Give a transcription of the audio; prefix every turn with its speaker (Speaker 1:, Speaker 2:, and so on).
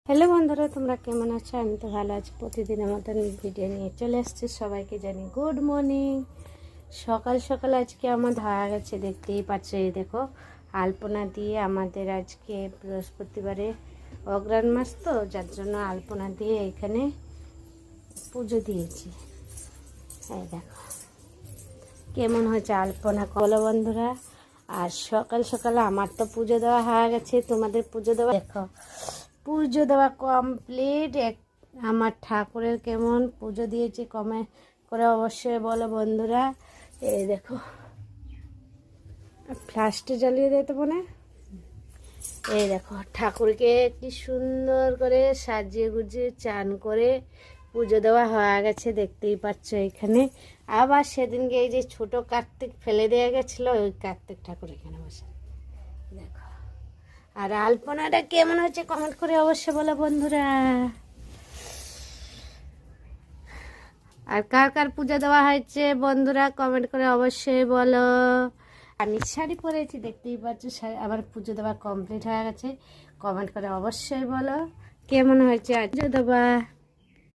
Speaker 1: Hello বন্ধুরা, তোমরা কেমন আছো? আমি তো ভালো আছি। প্রতিদিনের মতন ভিডিও নিয়ে চলে আসছি। সবাইকে জানি গুড মর্নিং। সকাল সকাল আজকে আমাদের হয়ে গেছে, দেখতেই পাচ্ছ। এই দেখো, আলপনা দিয়ে আমাদের আজকে বৃহস্পতিবারে অগ্রহায়ণ মাস, তো যার জন্য আলপনা দিয়ে এখানে পুজো দিয়েছি। এই দেখো কেমন হয়েছে আলপনা, বলো বন্ধুরা। আর সকাল সকাল আমার তো পুজো দেওয়া হয়ে গেছে, তোমাদের পুজো দেওয়া দেখো, পুজো দেওয়া কমপ্লিট। আমার ঠাকুরের কেমন পুজো দিয়েছি কমেন্ট করে অবশ্যই বলো বন্ধুরা। এই দেখো, ফ্লাশটা জ্বালিয়ে দিতে মনে। এই দেখো ঠাকুরকে কি সুন্দর করে সাজিয়ে গুজিয়ে চান করে পুজো দেওয়া হয়ে গেছে, দেখতেই পাচ্ছ এখানে। আবার সেদিনকে এই যে ছোট কার্তিক ফেলে দেওয়া গেছিলো, ওই কার্তিক ঠাকুর এখানে বসে দেখো। আর আলপনাটা কেমন হচ্ছে কমেন্ট করে অবশ্যই বলো বন্ধুরা। আর কার কার পূজা দেওয়া হয়েছে বন্ধুরা কমেন্ট করে অবশ্যই বলো। আমি শাড়ি পরেছি, দেখতেই পাচ্ছ। আমার পুজো দেওয়া কমপ্লিট হয়ে গেছে। কমেন্ট করে অবশ্যই বলো কেমন হয়েছে পুজো দেওয়া।